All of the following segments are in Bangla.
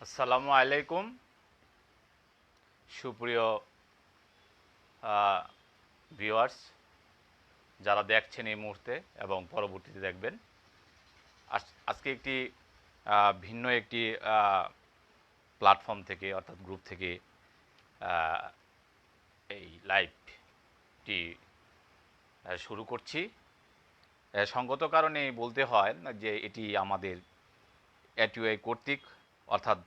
আসসালামু আলাইকুম সুপ্রিয় ভিউয়ার্স, যারা দেখছেন এই মুহূর্তে এবং পরবর্তীতে দেখবেন। আজকে একটি ভিন্ন একটি প্ল্যাটফর্ম থেকে অর্থাৎ গ্রুপ থেকে আহ, এই লাইভটি শুরু করছি। সঙ্গত কারণে বলতে হয় না যে এটি আমাদের এটিওআই কর্তৃক অর্থাৎ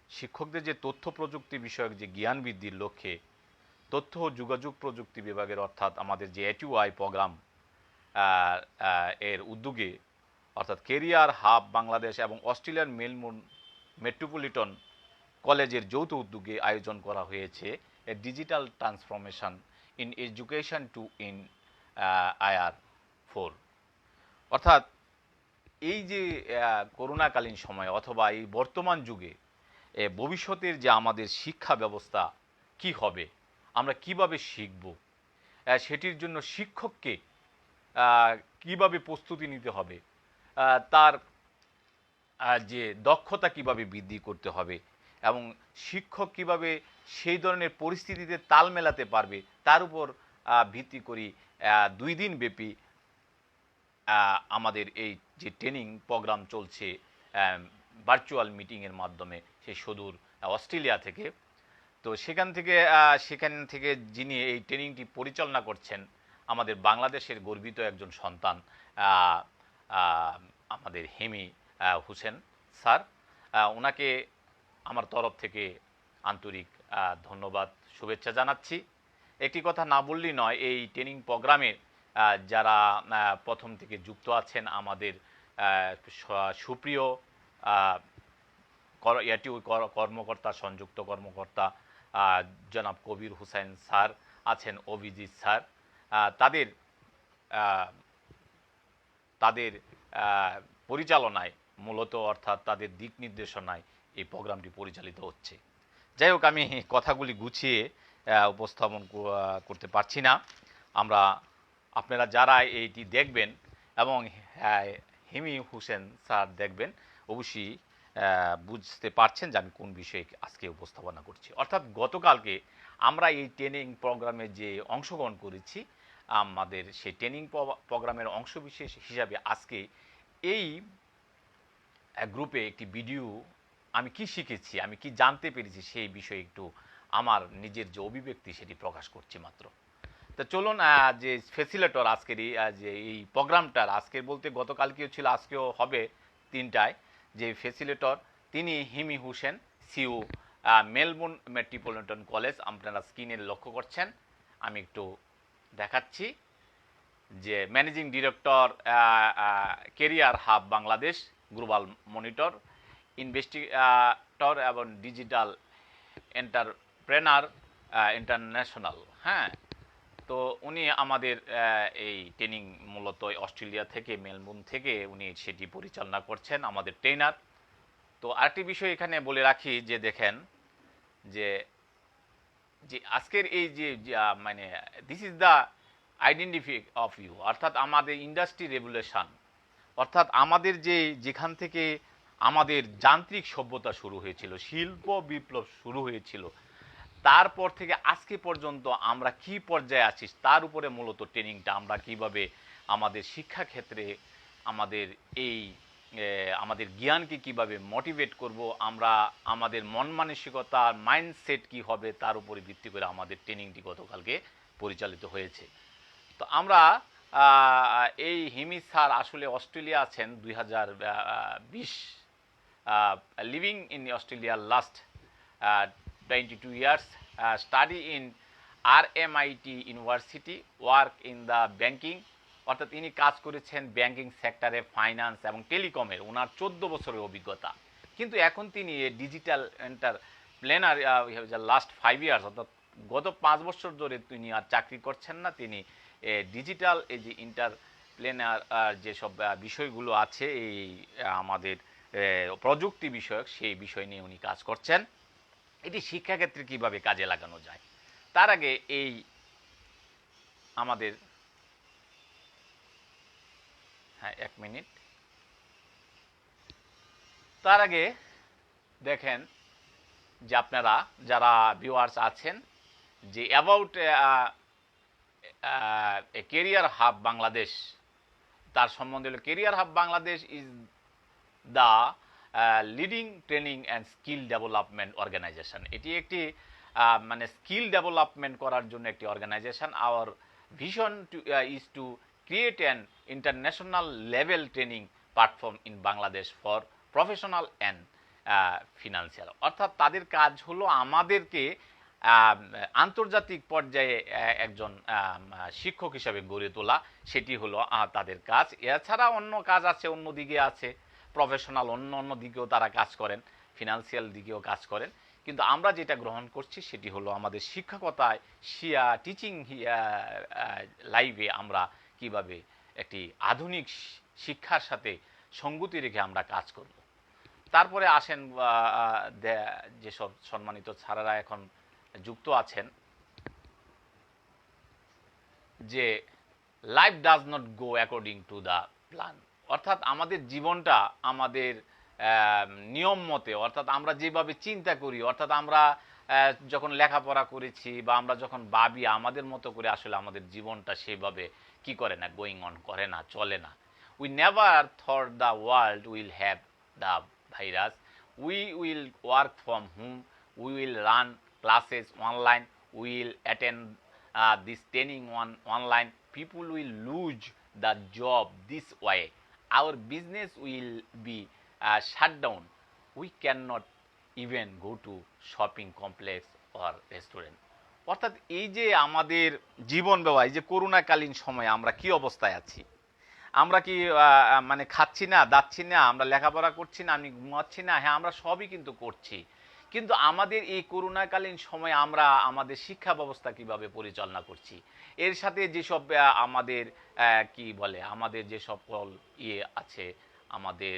শিক্ষকদের যে তথ্য প্রযুক্তি বিষয়ক যে জ্ঞান বৃদ্ধির লক্ষ্যে তথ্য ও যোগাযোগ প্রযুক্তি বিভাগের অর্থাৎ আমাদের যে এটিওআই প্রোগ্রাম এর উদ্যোগে অর্থাৎ কেরিয়ার হাব বাংলাদেশ এবং অস্ট্রেলিয়ার মেলবোর্ন মেট্রোপলিটন কলেজের যৌথ উদ্যোগে আয়োজন করা হয়েছে a digital transformation in education to in IR4। অর্থাৎ এই যে করোনাকালীন সময় অথবা এই বর্তমান যুগে ভবিষ্যতের যে আমাদের শিক্ষা ব্যবস্থা কি হবে, আমরা কিভাবে শিখব, সেটির জন্য শিক্ষককে কিভাবে প্রস্তুতি নিতে হবে, তার যে দক্ষতা কিভাবে বৃদ্ধি করতে হবে এবং শিক্ষক কিভাবে সেই ধরনের পরিস্থিতিতে তাল মেলাতে পারবে তার উপর ভিত্তি করি 2 দিন ব্যাপী আমাদের এই যে ট্রেনিং প্রোগ্রাম চলছে ভার্চুয়াল মিটিংয়ের মাধ্যমে সেই সুদূর অস্ট্রেলিয়া থেকে। তো সেখান থেকে যিনি এই ট্রেনিংটি পরিচালনা করছেন আমাদের বাংলাদেশের গর্বিত একজন সন্তান আমাদের হেমি হোসেন স্যার। ওনাকে আমার তরফ থেকে আন্তরিক ধন্যবাদ শুভেচ্ছা জানাচ্ছি। একটি কথা না বললেই নয়, এই ট্রেনিং প্রোগ্রামে যারা প্রথম থেকে যুক্ত আছেন আমাদের সুপ্রিয় কর্মকর্তা সংযুক্ত কর্মকর্তা জনাব কবির হোসেন স্যার আছেন, অভিজিৎ স্যার, তাদের তাদের পরিচালনায় মূলত অর্থাৎ তাদের দিক নির্দেশনায় এই প্রোগ্রামটি পরিচালিত হচ্ছে। যাই হোক, আমি কথাগুলি গুছিয়ে উপস্থাপন করতে পারছি না। আপনারা যারা এইটি দেখবেন এবং হেমি হোসেন স্যার দেখবেন, অবশ্যই বুঝতে পারছেন যে আমি কোন বিষয়ে আজকে উপস্থাপনা করছি। অর্থাৎ গতকালকে আমরা এই ট্রেনিং প্রোগ্রামে যে অংশগ্রহণ করেছি, আমাদের সেই ট্রেনিং প্রোগ্রামের অংশবিশেষ হিসাবে আজকে এই গ্রুপে একটি ভিডিও আমি কি শিখেছি, আমি কি জানতে পেরেছি সেই বিষয়ে একটু আমার নিজের যে অভিব্যক্তি সেটি প্রকাশ করছি মাত্র। তো চলুন, যে ফেসিলেটর আজকেরই যে এই প্রোগ্রামটার, আজকের বলতে গতকালকেও ছিল, আজকেও হবে 3টায়, যে ফেসিলেটর তিনি Himi Hossain, CEO Melbourne Metropolitan College. আপনারা স্ক্রিনে লক্ষ্য করছেন, আমি একটু দেখাচ্ছি যে managing director career hub Bangladesh, global monitor, investigator এবং ডিজিটাল এন্টারপ্রেনার ইন্টারন্যাশনাল। হ্যাঁ, তো উনি আমাদের এই ট্রেনিং মূলত অস্ট্রেলিয়া থেকে, মেলবোর্ন থেকে উনি সেটি পরিচালনা করছেন, আমাদের ট্রেনার। তো আরেকটি বিষয় এখানে বলে রাখি যে দেখেন যে আজকের এই যে মানে this is the identify of you, অর্থাৎ আমাদের ইন্ডাস্ট্রি রেগুলেশন, অর্থাৎ আমাদের যেখান থেকে আমাদের যান্ত্রিক সভ্যতা শুরু হয়েছিল, শিল্প বিপ্লব শুরু হয়েছিল, তারপর থেকে আজকে পর্যন্ত আমরা কি পর্যায়ে আছি তার উপরে মূলত ট্রেনিংটা। আমরা কিভাবে আমাদের শিক্ষাক্ষেত্রে আমাদের এই আমাদের জ্ঞানকে কিভাবে মোটিভেট করব, আমরা আমাদের মন মানসিকতা মাইন্ডসেট কি হবে তার উপরে ভিত্তি করে আমাদের ট্রেনিংটি গতকালকে পরিচালিত হয়েছে। তো আমরা এই হিমি স্যার আসলে অস্ট্রেলিয়া আছেন 2020, living in Australia last 22 years, study in RMIT university, work in the banking, অর্থাৎ ইনি কাজ করেছেন ব্যাংকিং সেক্টরে, ফাইন্যান্স এবং টেলিকমের। ওনার 14 বছরের অভিজ্ঞতা, কিন্তু এখন তিনি ডিজিটাল এন্টারপ্রেনার লাস্ট 5 years, অর্থাৎ গত 5 বছর ধরে তিনি আর চাকরি করছেন না। তিনি ডিজিটাল এই যে এন্টারপ্রেনার যেসব বিষয়গুলো আছে এই আমাদের প্রযুক্তি বিষয়ক, সেই বিষয় নিয়ে উনি কাজ করছেন। এটি শিক্ষাক্ষেত্রে কিভাবে কাজে লাগানো যায়, তার আগে এই আমাদের এক মিনিট, তার আগে দেখেন যে আপনারা যারা ভিউয়ার্স আছেন যে about a career hub Bangladesh, তার সম্বন্ধে হলো career hub Bangladesh is the leading training and skill development organisation. এটি একটি মানে স্কিল ডেভেলপমেন্ট করার জন্য একটি organisation. Our vision is to create an international level training platform in Bangladesh for professional and financial. অর্থাৎ তাদের কাজ হলো আমাদেরকে আন্তর্জাতিক পর্যায়ে একজন শিক্ষক হিসাবে গড়ে তোলা, সেটি হলো তাদের কাজ। এছাড়া অন্য কাজ আছে, অন্য দিকে আছে প্রফেশনাল, অন্য দিকেও তারা কাজ করেন, ফিনান্সিয়াল দিকেও কাজ করেন। কিন্তু আমরা যেটা গ্রহণ করছি সেটি হলো আমাদের শিক্ষকতায় টিচিং লাইফে আমরা কিভাবে একটি আধুনিক শিক্ষার সাথে সঙ্গতি রেখে আমরা কাজ করব। তারপরে আসেন যেসব সম্মানিত ছাড়ারা এখন যুক্ত আছেন, যে life does not go according to the plan. অর্থাৎ আমাদের জীবনটা আমাদের নিয়ম মতে, অর্থাৎ আমরা যেভাবে চিন্তা করি, অর্থাৎ আমরা যখন লেখাপড়া করেছি বা আমরা যখন ভাবি আমাদের মতো করে আসলে আমাদের জীবনটা সেভাবে কি করে না, গোয়িং অন করে না, চলে না। We never thought the world will have the virus, we will work from home, we will run classes online, we will attend this training online, people will lose the job this way, our business will be shut down, we cannot even go to shopping complex or restaurant. অর্থাৎ এই যে আমাদের জীবন ব্যবহার, এই যে করোনাকালীন সময়ে আমরা কি অবস্থায় আছি, আমরা কি মানে খাচ্ছি না, দাচ্ছি না, আমরা লেখাপড়া করছি না, আমি ঘুমাচ্ছি না, হ্যাঁ আমরা সবই কিন্তু করছি। কিন্তু আমাদের এই করোনাকালীন সময়ে আমরা আমাদের শিক্ষা ব্যবস্থা কিভাবে পরিচালনা করছি, এর সাথে যেসব আমাদের কি বলে আমাদের যে সকল আছে আমাদের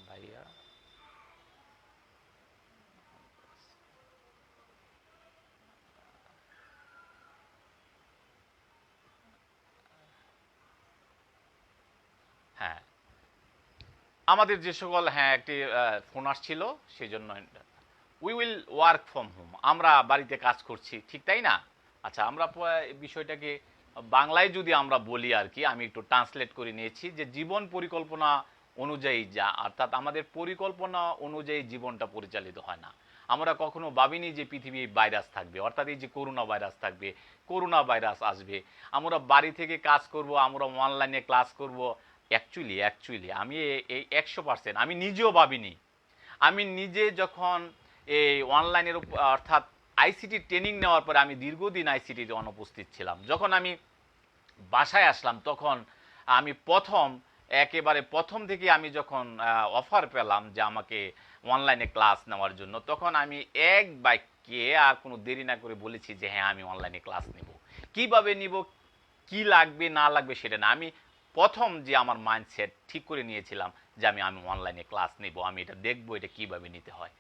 ভাইয়া হ্যাঁ আমাদের যে সকল একটি ফোন আসছিল সেই জন্য, we will work from home, আমরা বাড়িতে কাজ করছি, ঠিক তাই না? আচ্ছা, আমরা বিষয়টাকে বাংলায় যদি আমরা বলি আর কি, আমি একটু ট্রান্সলেট করে নিয়েছি যে জীবন পরিকল্পনা অনুযায়ী যা, অর্থাৎ আমাদের পরিকল্পনা অনুযায়ী জীবনটা পরিচালিত হয় না। আমরা কখনো ভাবিনি যে পৃথিবী ভাইরাস থাকবে, অর্থাৎ এই যে করোনা ভাইরাস থাকবে, করোনা ভাইরাস আসবে, আমরা বাড়ি থেকে কাজ করব, আমরা অনলাইনে ক্লাস করব। অ্যাকচুয়ালি আমি এই 100% আমি নিজেও ভাবিনি। আমি নিজে যখন এই অনলাইনের অর্থাৎ আইসিটি ট্রেনিং নেওয়ার পরে আমি দীর্ঘদিন আইসিটিতে অনুপস্থিত ছিলাম, যখন আমি বাসায় আসলাম তখন আমি একেবারে প্রথম থেকে আমি যখন অফার পেলাম যে আমাকে অনলাইনে ক্লাস নেওয়ার জন্য, তখন আমি এক বাক্যে আর কোনো দেরি না করে বলেছি যে হ্যাঁ আমি অনলাইনে ক্লাস নেব। কিভাবে নিব, কি লাগবে না লাগবে সেটা না, আমি প্রথম যে আমার মাইন্ডসেট ঠিক করে নিয়েছিলাম যে আমি অনলাইনে ক্লাস নেব, আমি এটা দেখবো এটা কিভাবে নিতে হয়।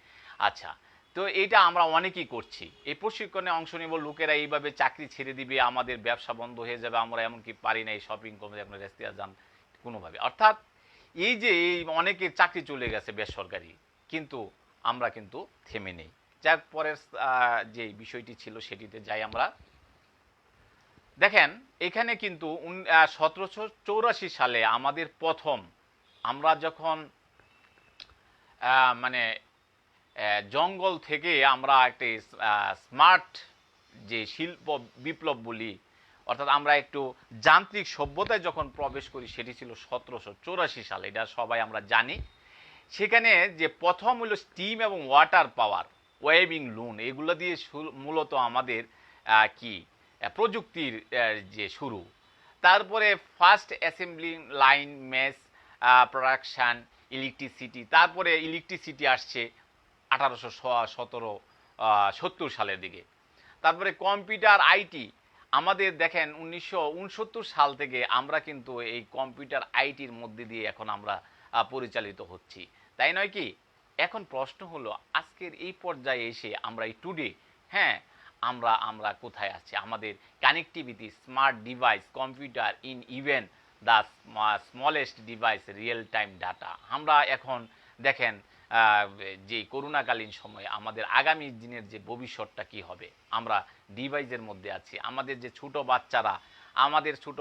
আচ্ছা, তো এইটা আমরা অনেকেই করছি, এই প্রশিক্ষণে অংশ নেব, লোকেরা এইভাবে চাকরি ছেড়ে দিবে, আমাদের ব্যবসা বন্ধ হয়ে যাবে, আমরা এমনকি পারি না এই শপিং কমে আপনার রেস্তিয়া যান কোনোভাবে। অর্থাৎ এই যে এই অনেকের চাকরি চলে গেছে বেসরকারি, কিন্তু আমরা কিন্তু থেমে নেই। যাক, পরের যে বিষয়টি ছিল সেটিতে যাই আমরা। দেখেন এখানে কিন্তু 1784 সালে আমাদের প্রথম আমরা যখন মানে জঙ্গল থেকে আমরা একটি স্মার্ট যে শিল্প বিপ্লব বলি, অর্থাৎ আমরা একটু যান্ত্রিক সভ্যতায় যখন প্রবেশ করি, সেটি ছিল 1784 সালে, এটা সবাই আমরা জানি। সেখানে যে প্রথম হলো স্টিম এবং ওয়াটার পাওয়ার, ওয়েভিং লুন, এগুলো দিয়ে মূলত আমাদের কি প্রযুক্তির যে শুরু। তারপরে first assembly line, mass production, electricity, তারপরে ইলেকট্রিসিটি আসছে 1870 সালের দিকে। তারপরে কম্পিউটার, আইটি, আমাদের দেখেন 1969 সাল থেকে আমরা কিন্তু এই কম্পিউটার আইটির মধ্যে দিয়ে এখন আমরা পরিচালিত হচ্ছি, তাই নয় কি? এখন প্রশ্ন হলো আজকের এই পর্যায়ে এসে আমরা এই টুডে, হ্যাঁ আমরা কোথায় আছি? আমাদের connectivity, smart device, computer, in even the smallest device, real time data, আমরা এখন দেখেন যে করোনাকালীন সময়ে আমাদের আগামী দিনের যে ভবিষ্যৎটা কি হবে, আমরা ডিভাইসের মধ্যে আছি। আমাদের যে ছোট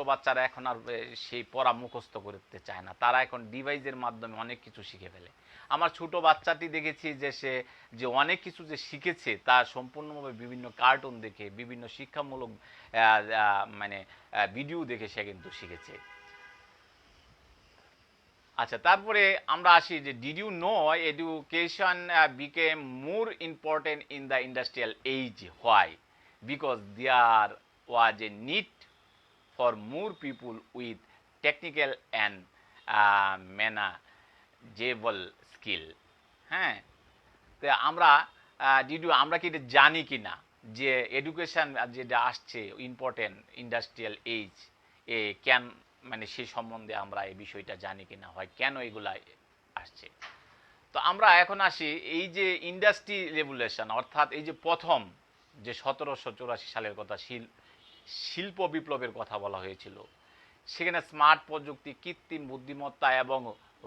বাচ্চারা এখন আর সেই পড়া মুখস্থ করতে চায় না, তারা এখন ডিভাইসের মাধ্যমে অনেক কিছু শিখে ফেলে। আমার ছোট বাচ্চাটি দেখেছি যে সে যে অনেক কিছু যে শিখেছে তা সম্পূর্ণভাবে বিভিন্ন কার্টুন দেখে, বিভিন্ন শিক্ষামূলক মানে ভিডিও দেখে সে কিন্তু শিখেছে। আচ্ছা, তারপরে আমরা আসি যে did you know education became more important in the industrial age, why? Because there was a need for more people with technical and manageable skill. হ্যাঁ, তো আমরা কি এটা জানি কি না যে এডুকেশন যেটা আসছে ইম্পর্টেন্ট ইন্ডাস্ট্রিয়াল এজ কেন, মানে সে সম্বন্ধে আমরা এই বিষয়টা জানি কি না, হয় কেন এগুলা আসছে। তো আমরা এখন আসি এই যে ইন্ডাস্ট্রি রেগুলেশন, অর্থাৎ এই যে প্রথম যে 1784 সালের কথা, শিল্প বিপ্লবের কথা বলা হয়েছিল, সেখানে স্মার্ট প্রযুক্তি, কৃত্রিম বুদ্ধিমত্তা এবং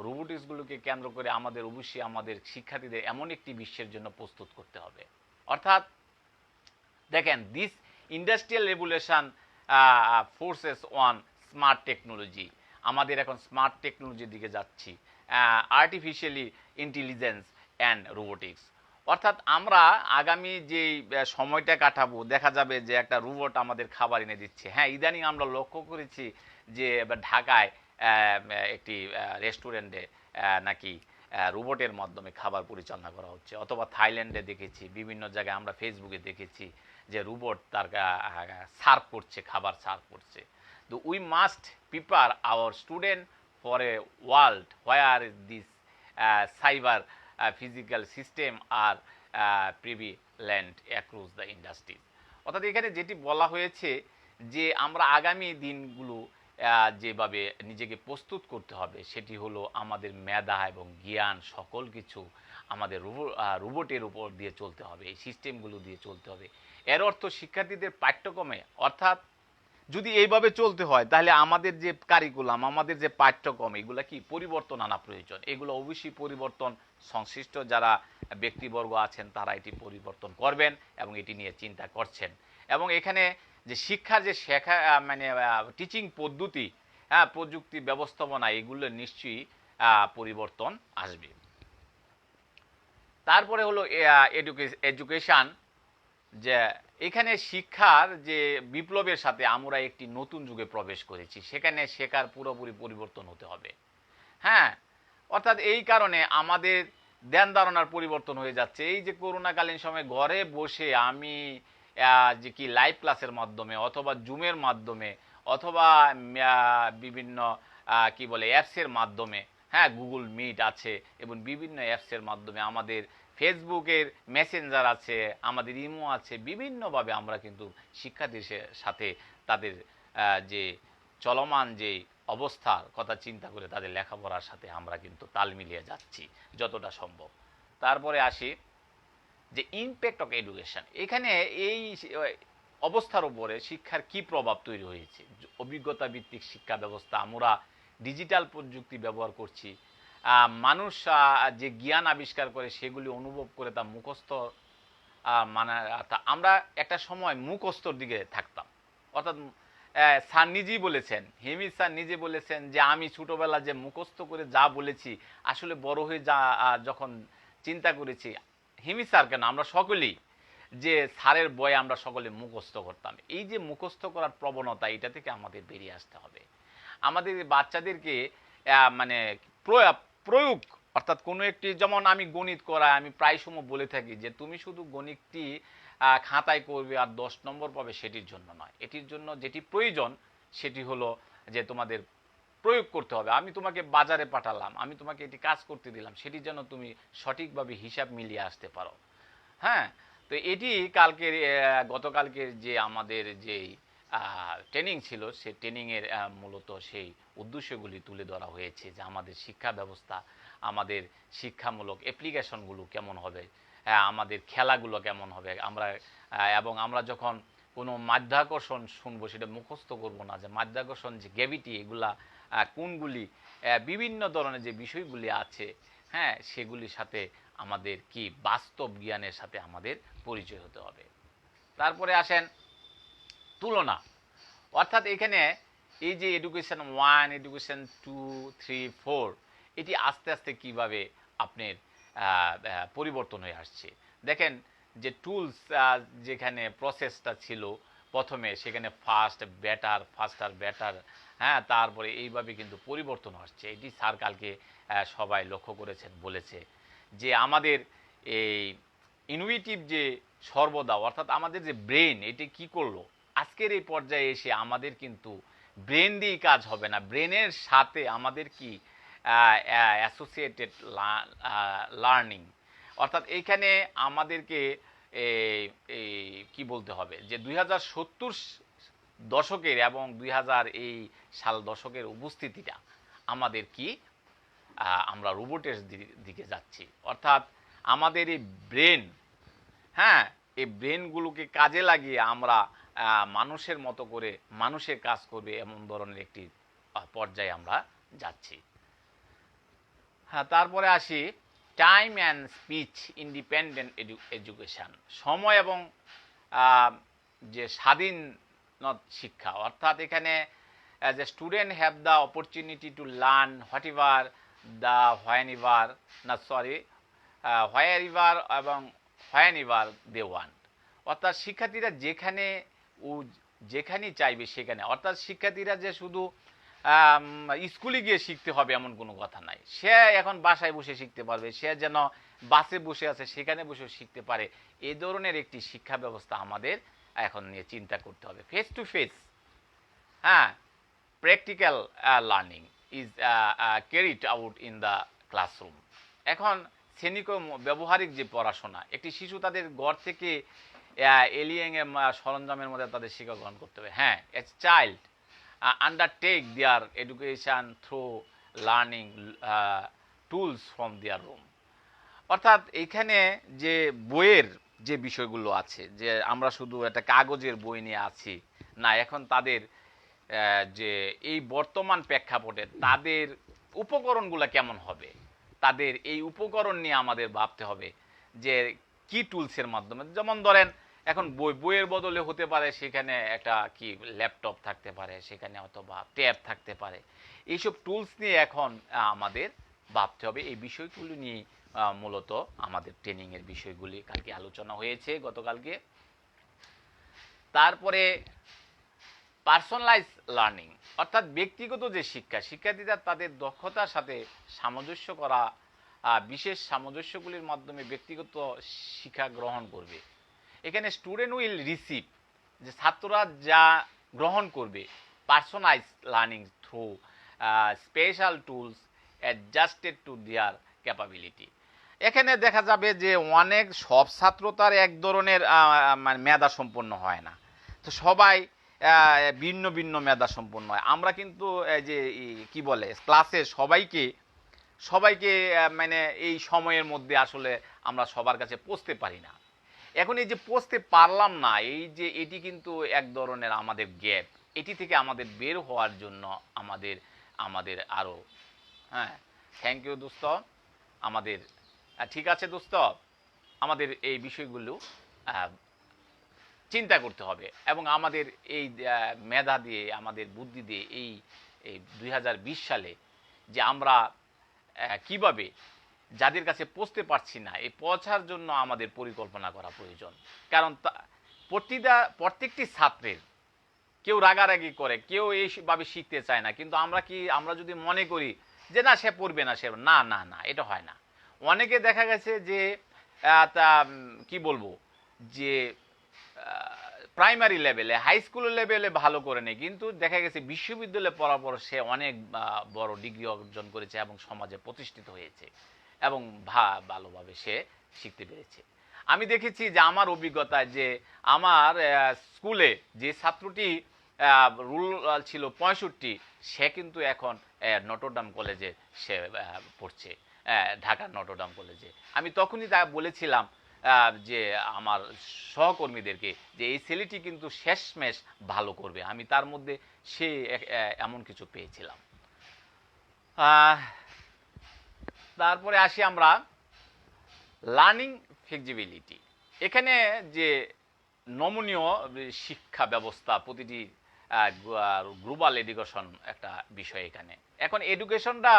রোবোটিক্সগুলোকে কেন্দ্র করে আমাদের অবশ্যই আমাদের শিক্ষার্থীদের এমন একটি বিশ্বের জন্য প্রস্তুত করতে হবে। অর্থাৎ দেখেন, this industrial regulation forces on smart technology. আমাদের এখন স্মার্ট টেকনোলজির দিকে যাচ্ছি, আর্টিফিশিয়ালি ইন্টেলিজেন্স অ্যান্ড রোবোটিক্স। অর্থাৎ আমরা আগামী যে সময়টা কাটাবো, দেখা যাবে যে একটা রোবট আমাদের খাবার এনে দিচ্ছে। হ্যাঁ, ইদানিং আমরা লক্ষ্য করেছি যে ঢাকায় একটি রেস্টুরেন্টে নাকি রোবটের মাধ্যমে খাবার পরিচালনা করা হচ্ছে, অথবা থাইল্যান্ডে দেখেছি, বিভিন্ন জায়গায় আমরা ফেসবুকে দেখেছি যে রোবট তার সার্ভ করছে, খাবার সার্ভ করছে। তো we must prepare our student for a world where this cyber physical system are prevalent across the industry. অর্থাৎ এখানে যেটি বলা হয়েছে যে আমরা আগামী দিনগুলো যেভাবে নিজেকে প্রস্তুত করতে হবে, সেটি হলো আমাদের মেধা এবং জ্ঞান সকল কিছু আমাদের রোবটের উপর দিয়ে চলতে হবে, এই সিস্টেমগুলো দিয়ে চলতে হবে। এর অর্থ শিক্ষার্থীদের পাঠ্যক্রমে, অর্থাৎ যদি এইভাবে চলতে হয় তাহলে আমাদের যে কারিকুলাম, আমাদের যে পাঠ্যক্রম, এগুলো কি পরিবর্তন আনা প্রয়োজন। এগুলো অবশ্যই পরিবর্তন সংশ্লিষ্ট যারা ব্যক্তিবর্গ আছেন তারা এটি পরিবর্তন করবেন এবং এটি নিয়ে চিন্তা করছেন। এবং এখানে যে শিক্ষার যে শেখা মানে টিচিং পদ্ধতি, হ্যাঁ, প্রযুক্তি ব্যবস্থাপনা, এগুলো নিশ্চয়ই পরিবর্তন আসবে। তারপরে হলো এডুকেশন, যে এখানে শিক্ষার যে বিপ্লবের সাথে আমরা একটি নতুন যুগে প্রবেশ করেছি, সেখানে শেখার পুরোপুরি পরিবর্তন হতে হবে। হ্যাঁ, অর্থাৎ এই কারণে আমাদের ধ্যান ধারণার পরিবর্তন হয়ে যাচ্ছে। এই যে করোনাকালীন সময়ে ঘরে বসে আমি যে কি লাইভ ক্লাসের মাধ্যমে, অথবা জুমের মাধ্যমে, অথবা বিভিন্ন কি বলে অ্যাপসের মাধ্যমে, হ্যাঁ, গুগল মিট আছে এবং বিভিন্ন অ্যাপসের মাধ্যমে, আমাদের ফেসবুকের মেসেঞ্জার আছে, আমাদের ইমো আছে, বিভিন্নভাবে আমরা কিন্তু শিক্ষার্থীদের সাথে তাদের যে চলমান যে অবস্থার কথা চিন্তা করে তাদের লেখাপড়ার সাথে আমরা কিন্তু তাল মিলিয়ে যাচ্ছি যতটা সম্ভব। তারপরে আসি যে ইমপ্যাক্ট অফ এডুকেশন। এখানে এই অবস্থার উপরে শিক্ষার কি প্রভাব তৈরি হয়েছে। অভিজ্ঞতা ভিত্তিক শিক্ষা ব্যবস্থা, আমরা ডিজিটাল প্রযুক্তি ব্যবহার করছি, মানুষ যে জ্ঞান আবিষ্কার করে সেগুলি অনুভব করে তা মুখস্থ, মানে আমরা একটা সময় মুখস্থর দিকে থাকতাম। অর্থাৎ স্যার নিজেই বলেছেন, হেমি স্যার নিজে বলেছেন যে আমি ছোটবেলা যে মুখস্থ করে যা বলেছি, আসলে বড় হয়ে যখন চিন্তা করেছি, হেমি স্যার কেন, আমরা সকলেই যে স্যারের বই আমরা সকলে মুখস্থ করতাম। এই যে মুখস্থ করার প্রবণতা, এটা থেকে আমাদের বেরিয়ে আসতে হবে। আমাদের বাচ্চাদেরকে মানে প্রয়োগ, অর্থাৎ কোনো একটি, যেমন আমি গণিত করাই, আমি প্রায় সময় বলে থাকি যে তুমি শুধু গণিতটি খাতায় করবে আর 10 নম্বর পাবে, সেটির জন্য নয়। এটির জন্য যেটি প্রয়োজন সেটি হলো যে তোমাদের প্রয়োগ করতে হবে। আমি তোমাকে বাজারে পাঠালাম, আমি তোমাকে এটি কাজ করতে দিলাম, সেটি যেন তুমি সঠিকভাবে হিসাব মিলিয়ে আসতে পারো। হ্যাঁ, তো এটি গতকালকের যে আমাদের যেই ট্রেনিং ছিল, সেই ট্রেনিংয়ের মূলত সেই উদ্দেশ্যগুলি তুলে ধরা হয়েছে, যে আমাদের শিক্ষা ব্যবস্থা, আমাদের শিক্ষামূলক অ্যাপ্লিকেশনগুলো কেমন হবে, আমাদের খেলাগুলো কেমন হবে, এবং আমরা যখন কোনো মাধ্যাকর্ষণ শুনবো সেটা মুখস্থ করব না, যে মাধ্যাকর্ষণ যে গ্র্যাভিটি, এগুলা কোনগুলি, বিভিন্ন ধরনের যে বিষয়গুলি আছে, হ্যাঁ, সেগুলির সাথে আমাদের কি বাস্তব জ্ঞানের সাথে আমাদের পরিচয় হতে হবে। তারপরে আসেন তুলনা, অর্থাৎ এখানে এই যে এডুকেশন 1, এডুকেশন 2, 3, 4 এটি আস্তে আস্তে কিভাবে আপনার পরিবর্তন হয়ে আসছে। দেখেন যে টুলস যেখানে প্রসেসটা ছিল প্রথমে, সেখানে ফাস্টার বেটার, হ্যাঁ, তারপরে এইভাবে কিন্তু পরিবর্তন আসছে। এটি স্যার কালকে সবাই লক্ষ্য করেছেন, বলেছে যে আমাদের এই ইনোভেটিভ যে সর্বদা, অর্থাৎ আমাদের যে ব্রেন, এটি কি করলো আজকের এই পর্যায়ে এসে আমাদের কিন্তু ব্রেন দিয়েই কাজ হবে না, ব্রেনের সাথে আমাদের কি অ্যাসোসিয়েটেড লার্নিং, অর্থাৎ এইখানে আমাদেরকে এই কি বলতে হবে যে 2070 দশকের এবং 2000 এই সাল দশকের উপস্থিতিটা আমাদের কি আমরা রোবটের দিকে যাচ্ছি। অর্থাৎ আমাদের এই ব্রেন, হ্যাঁ, এই ব্রেনগুলোকে কাজে লাগিয়ে আমরা মানুষের মতো করে মানুষের কাজ করবে এমন ধরনের একটি পর্যায়ে আমরা যাচ্ছি। হ্যাঁ, তারপরে আসি time and speech independent education, সময় এবং যে স্বাধীন শিক্ষা, অর্থাৎ এখানে as a student have the opportunity to learn what ever the where ever এবং হোয়েন এভার দে ওয়ান্ট, অর্থাৎ শিক্ষার্থীরা যেখানেই চাইবে সেখানে, অর্থাৎ শিক্ষার্থীরা যে শুধু স্কুলে গিয়ে শিখতে হবে এমন কোনো কথা নাই, সে এখন বাসায় বসে শিখতে পারবে, সে যেন বাসে বসে আছে সেখানে বসে শিখতে পারে। এই ধরনের একটি শিক্ষা ব্যবস্থা আমাদের এখন নিয়ে চিন্তা করতে হবে। ফেস টু ফেস, হ্যাঁ, practical learning is carried out in the classroom. এখন শ্রেণিক ব্যবহারিক যে পড়াশোনা, একটি শিশু তাদের ঘর থেকে এলিয়েং সরঞ্জামের মধ্যে তাদের শিক্ষা গ্রহণ করতে হবে। হ্যাঁ, a child undertake their education through learning tools from their room, অর্থাৎ এইখানে যে বইয়ের যে বিষয়গুলো আছে, যে আমরা শুধু একটা কাগজের বই নিয়ে আছি না, এখন তাদের যে এই বর্তমান প্রেক্ষাপটে তাদের উপকরণগুলো কেমন হবে, তাদের এই উপকরণ নিয়ে আমাদের ভাবতে হবে যে কি টুলসের মাধ্যমে, যেমন ধরেন এখন বইয়ের বদলে হতে পারে সেখানে একটা কি ল্যাপটপ থাকতে পারে, সেখানে অথবা ট্যাব থাকতে পারে। এইসব টুলস নিয়ে এখন আমাদের ভাবতে হবে। এই বিষয়গুলি নিয়ে মূলত আমাদের ট্রেনিংয়ের বিষয়গুলি কালকে আলোচনা হয়েছে, গতকালকে। তারপরে পার্সোনালাইজ লার্নিং, অর্থাৎ ব্যক্তিগত যে শিক্ষা, শিক্ষার্থীরা তাদের দক্ষতার সাথে সামঞ্জস্য করা বিশেষ সামঞ্জস্যগুলির মাধ্যমে ব্যক্তিগত শিক্ষা গ্রহণ করবে। এখানে স্টুডেন্ট উইল রিসিভ, যে ছাত্ররা যা গ্রহণ করবে, personalize learning through special tools adjusted to their capability. এখানে দেখা যাবে যে সব ছাত্র তার এক ধরনের মানে মেধা সম্পন্ন হয় না, তো সবাই ভিন্ন ভিন্ন মেধা সম্পন্ন হয়। আমরা কিন্তু যে কি বলে ক্লাসে সবাইকে মানে এই সময়ের মধ্যে আসলে আমরা সবার কাছে পৌঁছতে পারি না। এখন এই যে পৌঁছতে পারলাম না, এটি কিন্তু এক ধরনের আমাদের গ্যাপ। এটি থেকে আমাদের বের হওয়ার জন্য আমাদের আরো, হ্যাঁ, থ্যাংক ইউ দোস্ত, আমাদের ঠিক আছে দোস্ত, আমাদের এই বিষয়গুলো চিন্তা করতে হবে এবং আমাদের এই মেধা দিয়ে, আমাদের বুদ্ধি দিয়ে এই 2020 সালে যে আমরা কিভাবে যাদের কাছে পৌঁছতে পারছি না, এই পৌঁছার জন্য আমাদের পরিকল্পনা করা প্রয়োজন। কারণ প্রত্যেকটি ছাত্রের কেউ রাগারাগি করে, কেউ এইভাবে শিখতে চায় না, কিন্তু আমরা যদি মনে করি যে না সে পড়বে না, না, এটা হয় না। অনেকে দেখা গেছে যে কি বলবো যে প্রাইমারি লেভেলে, হাই স্কুল লেভেলে ভালো করে নেই, কিন্তু দেখা গেছে বিশ্ববিদ্যালয়ে পড়ার পর সে অনেক বড় ডিগ্রি অর্জন করেছে এবং সমাজে প্রতিষ্ঠিত হয়েছে এবং ভালোভাবে সে শিখতে পেরেছে। আমি দেখেছি যে আমার অভিজ্ঞতায় যে আমার স্কুলে যে ছাত্রটি রুল ছিল 65, সে কিন্তু এখন নটরডাম কলেজে সে পড়ছে, ঢাকার নটরডাম কলেজে। আমি তখনই বলেছিলাম যে আমার সহকর্মীদেরকে যে এই ছেলেটি কিন্তু শেষমেশ ভালো করবে, আমি তার মধ্যে এমন কিছু পেয়েছিলাম। তারপরে আসি আমরা লার্নিং ফ্লেক্সিবিলিটি। এখানে যে নমনীয় শিক্ষা ব্যবস্থা, প্রতিটি গ্লোবাল এডুকেশন একটা বিষয় এখানে। এখন এডুকেশনটা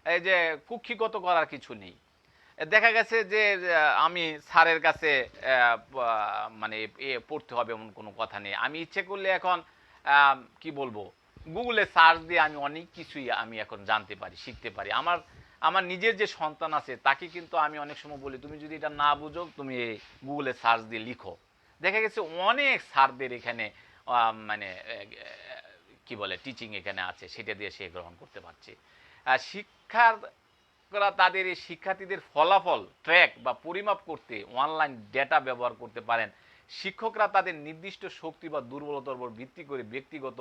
এই যে কুক্ষিগত করার কিছু নেই। দেখা গেছে যে আমি স্যারের কাছে মানে পড়তে হবে এমন কোনো কথা নেই। আমি ইচ্ছে করলে এখন কি বলবো, গুগলে সার্চ দিয়ে আমি অনেক কিছুই আমি এখন জানতে পারি, শিখতে পারি। আমার আমার নিজের যে সন্তান আছে তাকে কিন্তু আমি অনেক সময় বলি, তুমি যদি এটা না বুঝো তুমি গুগলে সার্চ দিয়ে লিখো। দেখা গেছে অনেক স্যারদের এখানে মানে কি বলে টিচিং এখানে আছে, সেটা দিয়ে সে গ্রহণ করতে পারছে। শিক্ষার তাদের এই শিক্ষার্থীদের ফলাফল ট্র্যাক বা পরিমাপ করতে অনলাইন ডেটা ব্যবহার করতে পারেন। শিক্ষকরা তাদের নির্দিষ্ট শক্তি বা দুর্বলতার উপর ভিত্তি করে ব্যক্তিগত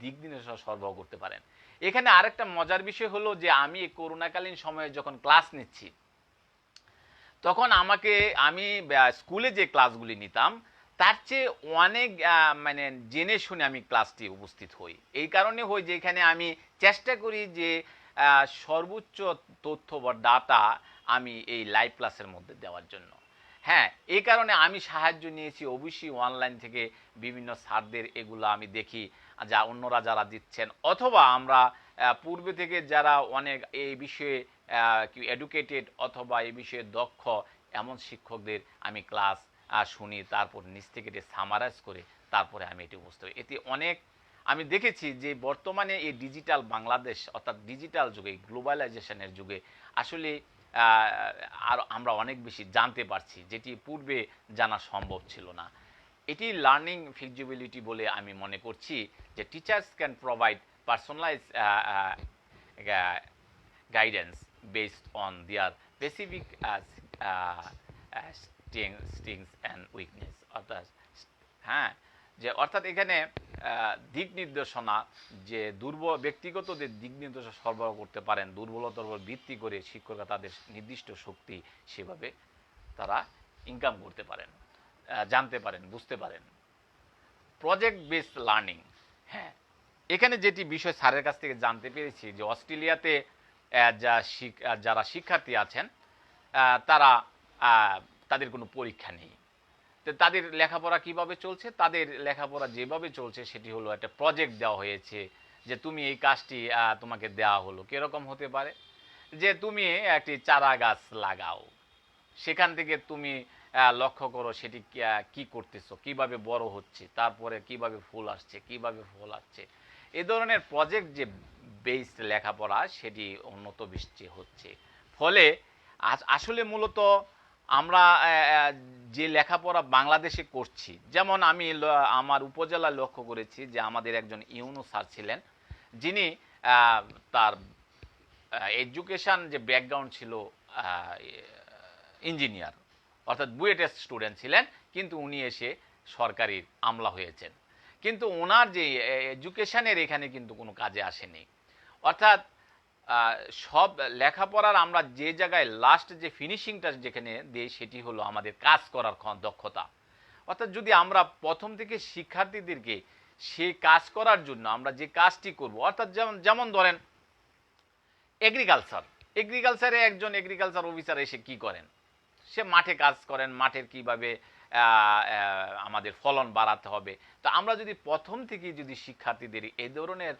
দিক নির্দেশনা সরবরাহ করতে পারেন। এখানে আরেকটা মজার বিষয় হলো যে আমি করোনাকালীন সময়ে যখন ক্লাস নিচ্ছি, তখন আমি স্কুলে যে ক্লাসগুলি নিতাম তার চেয়ে অনেক মানে জেনে শুনে আমি ক্লাসটি উপস্থিত হই। এই কারণে হই যে এখানে আমি চেষ্টা করি যে সর্বোচ্চ তথ্য বা ডাটা আমি এই লাইভ ক্লাসের মধ্যে দেওয়ার জন্য। হ্যাঁ, এই কারণে আমি সাহায্য নিয়েছি অবশ্যই অনলাইন থেকে বিভিন্ন স্যারদের, এগুলো আমি দেখি যা অন্যরা যারা দিচ্ছেন, অথবা আমরা পূর্বে থেকে যারা অনেক এই বিষয়ে এডুকেটেড অথবা এই বিষয়ে দক্ষ এমন শিক্ষকদের আমি ক্লাস শুনি, তারপর নিজ থেকে এটি সামারাইজ করে তারপরে আমি এটি বুঝতে পারি। এতে অনেক আমি দেখেছি যে বর্তমানে এই ডিজিটাল বাংলাদেশ অর্থাৎ ডিজিটাল যুগে, গ্লোবালাইজেশনের যুগে আসলে আর আমরা অনেক বেশি জানতে পারছি, যেটি পূর্বে জানা সম্ভব ছিল না। এটি লার্নিং ফ্লেক্সিবিলিটি বলে আমি মনে করছি, যে teachers can provide personalize guidance based on their specific strengths and weakness. অর্থাৎ হ্যাঁ, যে অর্থাৎ এখানে দিক নির্দেশনা, যে ব্যক্তিগত যে দিক নির্দেশনা সরবরাহ করতে পারেন, দুর্বলতার উপর ভিত্তি করে শিক্ষকরা তাদের নির্দিষ্ট শক্তি সেভাবে তারা ইনকাম করতে পারেন, জানতে পারেন, বুঝতে পারেন। প্রজেক্ট বেসড লার্নিং, হ্যাঁ, এখানে যেটি বিষয় স্যারের কাছ থেকে জানতে পেরেছি যে অস্ট্রেলিয়াতে যারা শিক্ষার্থী আছেন তারা তাদের কোনো পরীক্ষা নেই। তো তাদের লেখাপড়া কিভাবে চলছে? তাদের লেখাপড়া যেভাবে চলছে সেটি হলো একটা প্রজেক্ট দেওয়া হয়েছে, যে তুমি এই কাজটি তোমাকে দেওয়া হলো। কিরকম হতে পারে? যে তুমি একটি চারা গাছ লাগাও, সেখান থেকে তুমি লক্ষ্য করো সেটি কি করতেছো, কিভাবে বড় হচ্ছে, তারপরে কিভাবে ফুল আসছে, কিভাবে ফল আসছে। এ ধরনের প্রজেক্ট যে বেসড লেখাপড়া সেটি উন্নত বিশ্বে হচ্ছে। ফলে আসলে মূলত আমরা যে লেখাপড়া বাংলাদেশে করছি, যেমন আমি আমার উপজেলায় লক্ষ্য করেছি যে আমাদের একজন ইউনু স্যার ছিলেন, যিনি তার এডুকেশন যে ব্যাকগ্রাউন্ড ছিল ইঞ্জিনিয়ার, অর্থাৎ বুয়েটের স্টুডেন্ট ছিলেন, কিন্তু উনি এসে সরকারি আমলা হয়েছেন। কিন্তু ওনার যে এডুকেশনের এখানে কিন্তু কোনো কাজে আসেনি। অর্থাৎ সব লেখাপড়ার আমরা যে জায়গায় লাস্ট যে ফিনিশিংটা যেখানে দিই সেটি হলো আমাদের কাজ করার দক্ষতা। অর্থাৎ যদি আমরা প্রথম থেকে শিক্ষার্থীদেরকে সেই কাজ করার জন্য আমরা যে কাজটি করব, অর্থাৎ যেমন ধরেন এগ্রিকালচারে একজন এগ্রিকালচার অফিসার এসে কি করেন? সে মাঠে কাজ করেন, মাঠের কিভাবে আমাদের ফলন বাড়াতে হবে। তো আমরা যদি প্রথম থেকে যদি শিক্ষার্থীদের এই ধরনের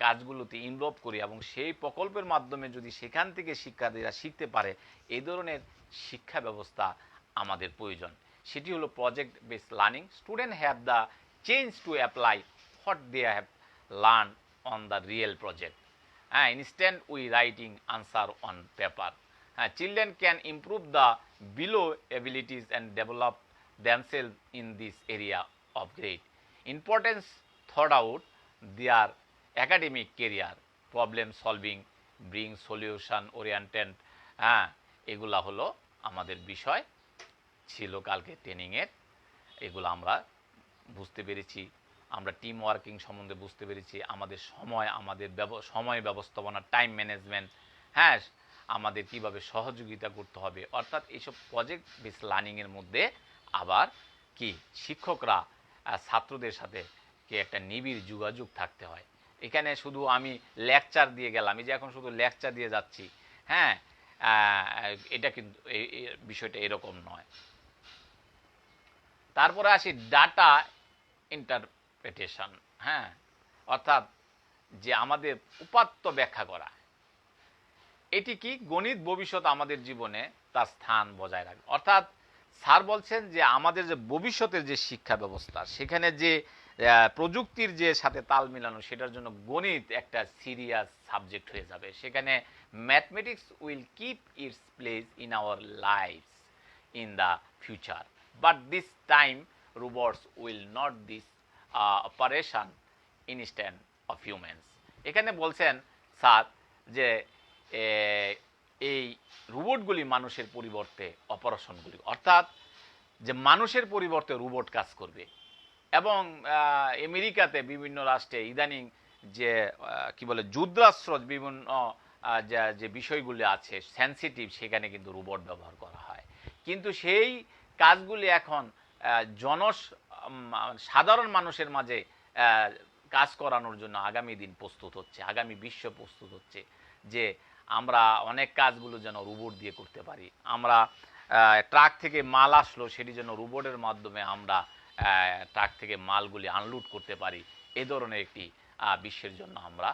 কাজগুলোতে ইনভলভ করি এবং সেই প্রকল্পের মাধ্যমে যদি সেখান থেকে শিক্ষার্থীরা শিখতে পারে, এই ধরনের শিক্ষা ব্যবস্থা আমাদের প্রয়োজন। সেটি হলো project based learning. Student have the change to apply what they have learn on the real project. Instead we writing answer on paper. Children can improve the below abilities and develop themselves in this area of great importance throughout their academic career. Problem solving, bring solution oriented, এগুলা হলো আমাদের বিষয় ছিল কালকে ট্রেনিংয়ের। এগুলো আমরা বুঝতে পেরেছি, আমরা টিম ওয়ার্কিং সম্বন্ধে বুঝতে পেরেছি, আমাদের সময় ব্যবস্থাপনা, টাইম ম্যানেজমেন্ট, হ্যাঁ, আমাদের কিভাবে সহযোগিতা করতে হবে। অর্থাৎ এইসব প্রজেক্ট বেস লার্নিংয়ের মধ্যে আবার কি শিক্ষকরা ছাত্রদের সাথে কি একটা নিবিড় যোগাযোগ থাকতে হয়। এখানে শুধু আমি লেকচার দিয়ে গেলাম, এই যে এখন শুধু লেকচার দিয়ে যাচ্ছি, হ্যাঁ, এটা কিন্তু বিষয়টা এরকম নয়। তারপরে আসি ডাটা ইন্টারপ্রিটেশন। হ্যাঁ, অর্থাৎ যে আমাদের উপাত্ত ব্যাখ্যা করা, এটি কি গণিত ভবিষ্যৎ আমাদের জীবনে তার স্থান বজায় রাখবে। অর্থাৎ স্যার বলছেন যে আমাদের যে ভবিষ্যতের যে শিক্ষা ব্যবস্থা, সেখানে যে প্রযুক্তির যে সাথে তাল মিলানো, সেটার জন্য গণিত একটা সিরিয়াস সাবজেক্ট হয়ে যাবে। সেখানে mathematics will keep its place in our lives in the future, but this time robots will not this operation instead of humans. এখানে বলছেন স্যার যে এই রোবটগুলি মানুষের পরিবর্তে অপারেশনগুলি, অর্থাৎ যে মানুষের পরিবর্তে রোবট কাজ করবে। এবং আমেরিকাতে বিভিন্ন রাষ্ট্রে ইদানিং যে কি বলে যুদ্ধাস্ত্র বিভিন্ন যে বিষয়গুলি আছে সেন্সিটিভ, সেখানে কিন্তু রোবট ব্যবহার করা হয়। কিন্তু সেই কাজগুলি এখন সাধারণ মানুষের মাঝে কাজ করানোর জন্য আগামী দিন প্রস্তুত হচ্ছে, আগামী বিশ্ব প্রস্তুত হচ্ছে, যে আমরা অনেক কাজগুলো যেন রোবট দিয়ে করতে পারি। আমরা ট্রাক থেকে মাল আসলো, সেটি যেন রোবটের মাধ্যমে আমরা ট্রাক থেকে মালগুলি আনলোড করতে পারি। এ ধরনের একটি বিশ্বের জন্য আমরা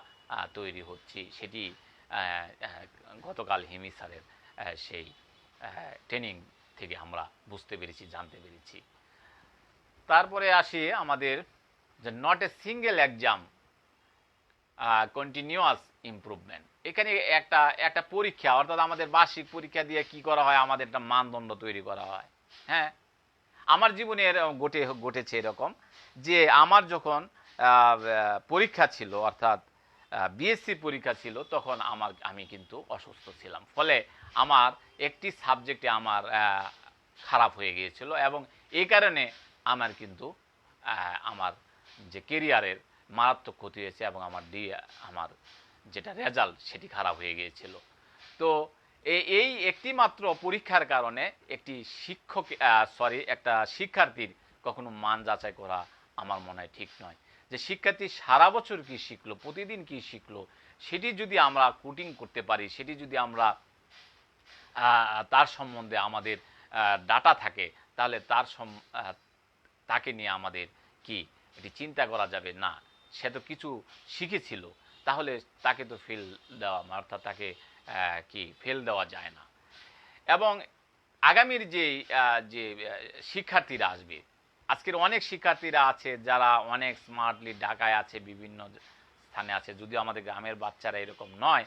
তৈরি হচ্ছি। সেটি গতকাল হিমি স্যারের সেই ট্রেনিং থেকে আমরা বুঝতে পেরেছি, জানতে পেরেছি। তারপরে আসি আমাদের যে not a single exam continuous improvement. এখানে একটা পরীক্ষা, অর্থাৎ আমাদের বার্ষিক পরীক্ষা দিয়ে কি করা হয়, আমাদের একটা মানদণ্ড তৈরি করা হয়। হ্যাঁ, আমার জীবনে ঘটেছে এরকম যে আমার যখন পরীক্ষা ছিল, অর্থাৎ বিএসসি পরীক্ষা ছিল, তখন আমি কিন্তু অসুস্থ ছিলাম। ফলে আমার একটি সাবজেক্টে আমার খারাপ হয়ে গিয়েছিল, এবং এই কারণে আমার কিন্তু আমার যে কেরিয়ারের মারাত্মক ক্ষতি হয়েছে, এবং আমার যেটা রেজাল্ট সেটি খারাপ হয়ে গিয়েছিল। তো এই একটি মাত্র পরীক্ষার কারণে একটা শিক্ষার্থীর কখনো মান যাচাই করা আমার মনে হয় ঠিক নয়। যে শিক্ষার্থী সারা বছর কি শিখলো, প্রতিদিন কি শিখলো, সেটি যদি আমরা কোটিং করতে পারি, সেটি যদি আমরা তার সম্বন্ধে আমাদের ডাটা থাকে, তাহলে তাকে নিয়ে আমাদের কি এটি চিন্তা করা যাবে না, সে তো কিছু শিখেছিল, তাহলে তাকে তো ফেল দেওয়া, অর্থাৎ তাকে কি ফেল দেওয়া যায় না। এবং আগামীর যে শিক্ষার্থীরা আসবে, আজকের অনেক শিক্ষার্থীরা আছে যারা অনেক স্মার্টলি ঢাকায় আছে, বিভিন্ন স্থানে আছে, যদিও আমাদের গ্রামের বাচ্চারা এরকম নয়।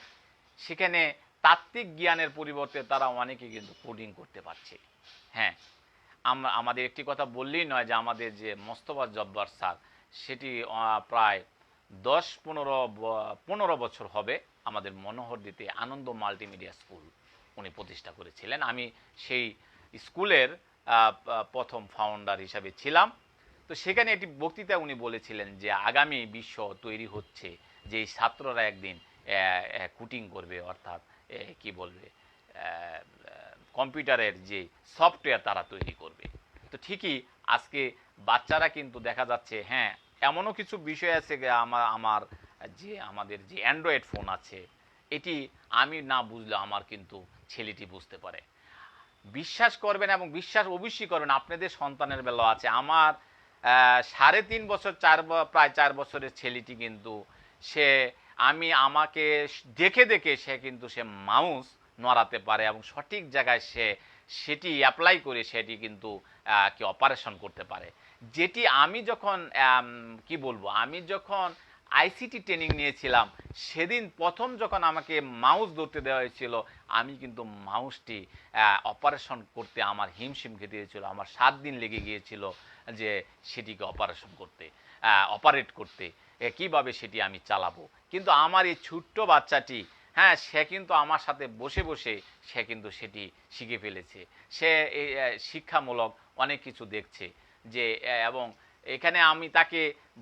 সেখানে তাত্ত্বিক জ্ঞানের পরিবর্তে তারা অনেকে কিন্তু কোডিং করতে পারছে। হ্যাঁ, আমাদের একটি কথা বললেই নয় যে আমাদের যে মোস্তফা জব্বার স্যার, সেটি প্রায় 10-15 বছর হবে আমাদের মনোহরদীতে আনন্দ মাল্টিমিডিয়া স্কুল উনি প্রতিষ্ঠা করেছিলেন। আমি সেই স্কুলের প্রথম ফাউন্ডার হিসাবে ছিলাম। তো সেখানে একটি বক্তৃতা উনি বলেছিলেন যে আগামী বিশ্ব তৈরি হচ্ছে, যে ছাত্ররা একদিন কোডিং করবে, অর্থাৎ কি বলবে, কম্পিউটারের যে সফটওয়্যার তারা তৈরি করবে। তো ঠিকই আজকে বাচ্চারা কিন্তু দেখা যাচ্ছে, হ্যাঁ, এমনও কিছু বিষয় আছে আমাদের যে অ্যান্ড্রয়েড ফোন আছে, এটি আমি না বুঝলে আমার কিন্তু ছেলেটি বুঝতে পারে। বিশ্বাস করবেন, এবং বিশ্বাস অবশ্যই করবেন, আপনাদের সন্তানের বেলা আছে। আমার 3.5 বছর প্রায় 4 বছরের ছেলেটি কিন্তু আমাকে দেখে দেখে সে মাউস নড়াতে পারে, এবং সঠিক জায়গায় সেটি অ্যাপ্লাই করে সেটি কিন্তু কি অপারেশন করতে পারে। যেটি আমি যখন আমি যখন আইসিটি ট্রেনিং নিয়েছিলাম, সেদিন প্রথম যখন আমাকে মাউস ধরতে দেওয়া হয়েছিল, আমি কিন্তু মাউসটি অপারেশন করতে আমার হিমশিম খেতে হয়েছিল। আমার 7 দিন লেগে গিয়েছিল যে সেটিকে অপারেট করতে, কিভাবে সেটি আমি চালাবো। কিন্তু আমার এই ছোট্ট বাচ্চাটি, হ্যাঁ, সে কিন্তু আমার সাথে বসে বসে সে কিন্তু সেটি শিখে ফেলেছে। সে শিক্ষামূলক অনেক কিছু দেখছে যে, এবং এখানে আমি তাকে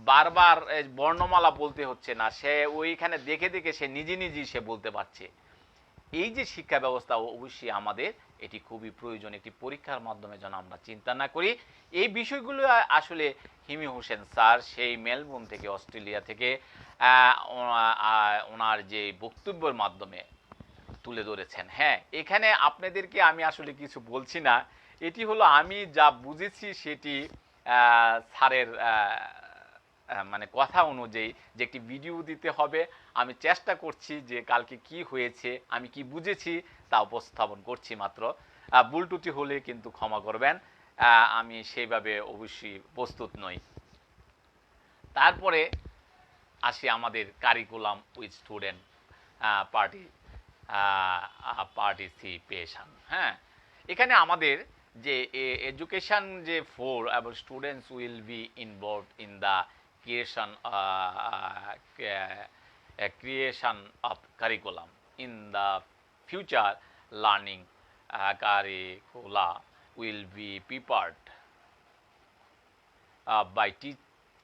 বারবার বর্ণমালা বলতে হচ্ছে না, সে ওইখানে দেখে দেখে সে নিজেই সে বলতে পারছে। এই যে শিক্ষা ব্যবস্থা, অবশ্যই আমাদের এটি খুবই প্রয়োজন। একটি পরীক্ষার মাধ্যমে যেন আমরা চিন্তা না করি। এই বিষয়গুলো আসলে হিমি হোসেন স্যার সেই মেলবোর্ন থেকে, অস্ট্রেলিয়া থেকে ওনার যে বক্তব্যের মাধ্যমে তুলে ধরেছেন। হ্যাঁ, এখানে আপনাদেরকে আমি আসলে কিছু বলছি না, এটি হলো আমি যা বুঝেছি সেটি স্যারের মানে কথা অনুযায়ী যে একটি ভিডিও দিতে হবে। আমি চেষ্টা করছি যে কালকে কি হয়েছে, আমি কি বুঝেছি তা উপস্থাপন করছি মাত্র। ভুল ত্রুটি হলে কিন্তু ক্ষমা করবেন, আমি সেইভাবে অবশ্যই প্রস্তুত নই। তারপরে আসি আমাদের কারিকুলাম উইথ স্টুডেন্ট পার্টিসিপেশন। হ্যাঁ, এখানে আমাদের যে এডুকেশন যে ফর এবং students will be involve in the creation of curriculum in the future learning curricula will be prepared by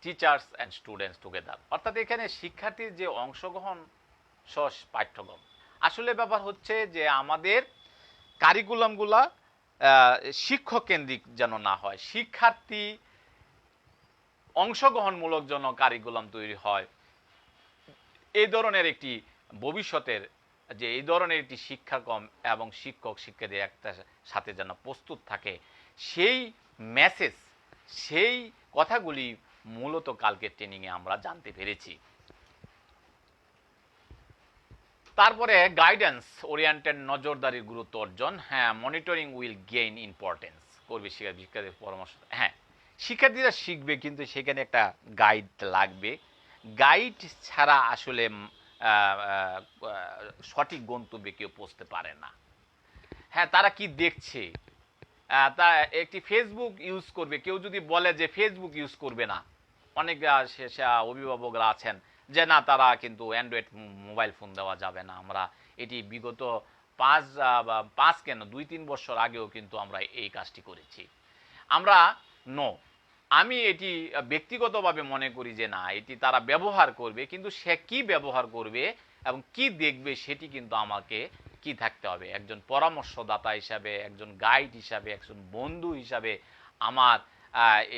teachers and students together. অর্থাৎ এখানে শিক্ষার্থীর যে অংশগ্রহণ সহ পাঠ্যক্রম, আসলে ব্যাপার হচ্ছে যে আমাদের কারিকুলামগুলা শিক্ষক কেন্দ্রিক যেন না হয়, শিক্ষার্থী অংশগ্রহণমূলক যেন কারিকুলাম তৈরি হয়। এই ধরনের একটি ভবিষ্যতের যে এই ধরনের একটি শিক্ষাক্রম এবং শিক্ষক শিক্ষার্থী একটা সাথে যেন প্রস্তুত থাকে, সেই মেসেজ, সেই কথাগুলি মূলত কালকে ট্রেনিংয়ে আমরা জানতে পেরেছি। তারপরে গাইডেন্স ওরিয়েন্টেড নজরদারির গুরুত্ব অর্জন। হ্যাঁ, মনিটরিং উইল গেইন ইম্পর্টেন্স করবে শিক্ষার্থীর পরামর্শ। হ্যাঁ, শিক্ষার্থীরা শিখবে কিন্তু সেখানে একটা গাইড লাগবে। গাইড ছাড়া আসলে সঠিক গন্তব্যে কেউ পৌঁছতে পারে না। হ্যাঁ, তারা কি দেখছে, তা একটি ফেসবুক ইউজ করবে, কেউ যদি বলে যে ফেসবুক ইউজ করবে না, অনেক অভিভাবকরা আছেন যে না তারা কিন্তু অ্যান্ড্রয়েড মোবাইল ফোন দেওয়া যাবে না। আমরা এটি বিগত 5 কেন 2-3 বছর আগেও কিন্তু আমরা এই কাজটি করেছি। আমরা আমি এটি ব্যক্তিগতভাবে মনে করি যে না, এটি তারা ব্যবহার করবে, কিন্তু সে কি ব্যবহার করবে এবং কি দেখবে সেটি কিন্তু আমাকে কি থাকতে হবে, একজন পরামর্শদাতা হিসাবে, একজন গাইড হিসাবে, একজন বন্ধু হিসাবে আমার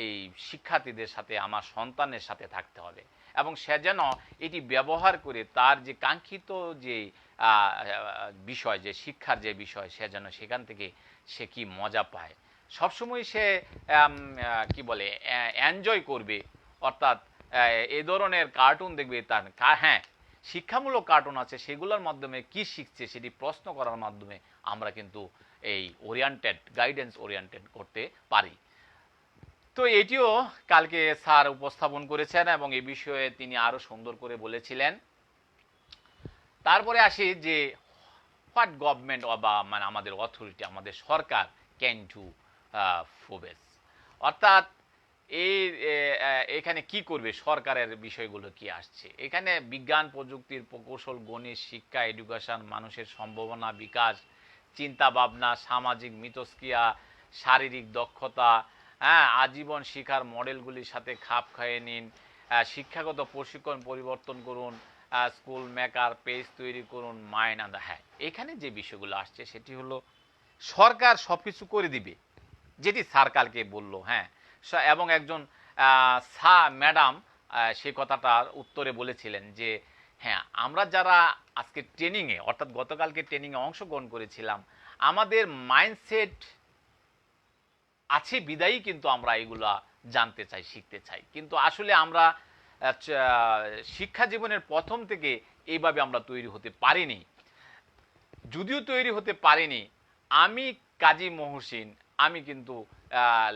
এই শিক্ষার্থীদের সাথে, আমার সন্তানের সাথে থাকতে হবে এবং সে যেন এটি ব্যবহার করে তার যে কাঙ্ক্ষিত যে বিষয়, যে শিক্ষার যে বিষয়, সে যেন সেখান থেকে সে কি মজা পায়, সবসময় সে কি বলে এনজয় করবে। অর্থাৎ এই ধরনের কার্টুন দেখবে, তার হ্যাঁ শিক্ষামূলক কার্টুন আছে, সেগুলোর মাধ্যমে কি শিখছে সেটি প্রশ্ন করার মাধ্যমে আমরা কিন্তু এই গাইডেন্স ওরিয়েন্টেড করতে পারি। তো এটিও কালকে স্যার উপস্থাপন করেছেন এবং এই বিষয়ে তিনি আরো সুন্দর করে বলেছিলেন। তারপরে আসি যে হোয়াট গভর্নমেন্ট বা মানে আমাদের অথরিটি, আমাদের সরকার ক্যান ডু ফোবেস, অর্থাৎ এখানে কি করবে, সরকারের বিষয়গুলো কি আসছে এখানে। বিজ্ঞান প্রযুক্তির প্রকৌশল, গণিত, শিক্ষা, এডুকেশন, মানুষের সম্ভাবনা বিকাশ, চিন্তা ভাবনা, সামাজিক মিথস্ক্রিয়া, শারীরিক দক্ষতা, হ্যাঁ, আজীবন শিক্ষার মডেলগুলির সাথে খাপ খাইয়ে নিন, শিক্ষাগত প্রশিক্ষণ পরিবর্তন করুন, স্কুল মেকার পেজ তৈরি করুন, মাইন্ড আন্ড। হ্যাঁ, এখানে যে বিষয়গুলো আসছে সেটি হলো সরকার সবকিছু করে দিবে, যেটি স্যার কালকে বলল। হ্যাঁ, এবং একজন ম্যাডাম সেই কথাটার উত্তরে বলেছিলেন যে হ্যাঁ, আমরা যারা আজকে ট্রেনিংয়ে অর্থাৎ গতকালকে ট্রেনিংয়ে অংশগ্রহণ করেছিলাম, আমাদের মাইন্ডসেট আছে বিদায়ী কিন্তু আমরা এগুলা জানতে চাই, শিখতে চাই, কিন্তু আসলে আমরা শিক্ষা জীবনের প্রথম থেকে এইভাবে আমরা তৈরি হতে পারিনি। যদিও তৈরি হতে পারিনি, আমি কাজী মহসিন, আমি কিন্তু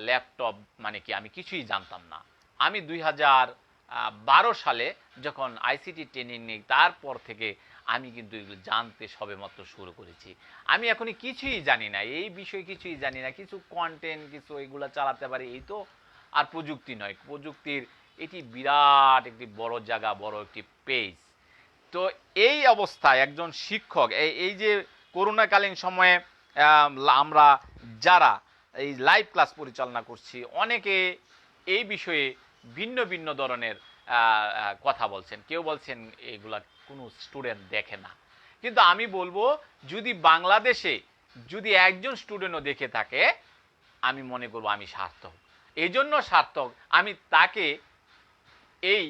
ল্যাপটপ মানে কি আমি কিছুই জানতাম না। আমি 2012 সালে যখন আইসিটি ট্রেনিং নিই, তারপর থেকে আমি কিন্তু এগুলো জানতে সবেমাত্র শুরু করেছি। আমি এখনই কিছুই জানি না, এই বিষয়ে কিছুই জানি না, কিছু কন্টেন্ট কিছু এগুলো চালাতে পারি, এই তো। আর প্রযুক্তি নয়, প্রযুক্তির এটি বিরাট একটি বড় জায়গা, বড় একটি পেজ। তো এই অবস্থায় একজন শিক্ষক এই যে করোনাকালীন সময়ে আমরা যারা এই লাইভ ক্লাস পরিচালনা করছি, অনেকে এই বিষয়ে ভিন্ন ভিন্ন ধরনের কথা বলছেন। কেউ বলছেন এগুলা কোনো স্টুডেন্ট দেখে না, কিন্তু আমি বলবো যদি বাংলাদেশে যদি একজন স্টুডেন্টও দেখে থাকে, আমি মনে করবো আমি সার্থক। এই জন্য সার্থক, আমি তাকে এই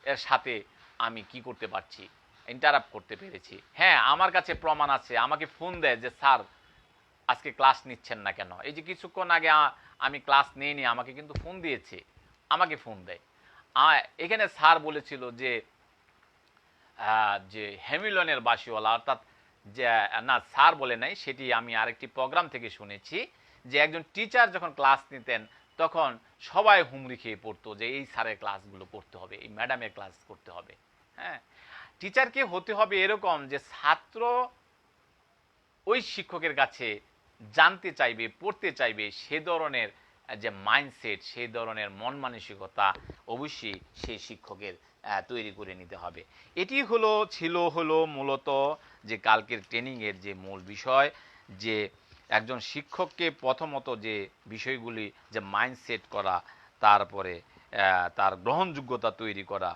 এর সাথে আমি কি করতে পারছি, ইন্টারাপ্ট করতে পেরেছি। হ্যাঁ, আমার কাছে প্রমাণ আছে, আমাকে ফোন দেয় যে স্যার আজকে ক্লাস নিচ্ছেন না কেন। এই যে কিছুক্ষণ আগে আমি ক্লাস নিইনি, আমাকে কিন্তু ফোন দিয়েছে, আমাকে ফোন দেয়। এখানে স্যার বলেছিল যে যে হ্যামিলনের বাসিওয়ালা, অর্থাৎ যে না স্যার বলে নাই, সেটি আমি আরেকটি প্রোগ্রাম থেকে শুনেছি, যে একজন টিচার যখন ক্লাস নিতেন তখন সবাই হুমড়ি খেয়ে পড়তো যে এই স্যারের ক্লাসগুলো করতে হবে, এই ম্যাডামের ক্লাস করতে হবে। হ্যাঁ, টিচারকে হতে হবে এরকম যে ছাত্র ওই শিক্ষকের কাছে জানতে চাইবে, পড়তে চাইবে, সে ধরনের যে মাইন্ডসেট, সেই ধরনের মন মানসিকতা অবশ্যই সেই শিক্ষকের তৈরি করে নিতে হবে। এটি ছিল মূলত যে কালকের ট্রেনিংয়ের যে মূল বিষয়, যে একজন শিক্ষককে প্রথমত যে বিষয়গুলি, যে মাইন্ডসেট করা, তারপরে তার গ্রহণযোগ্যতা তৈরি করা,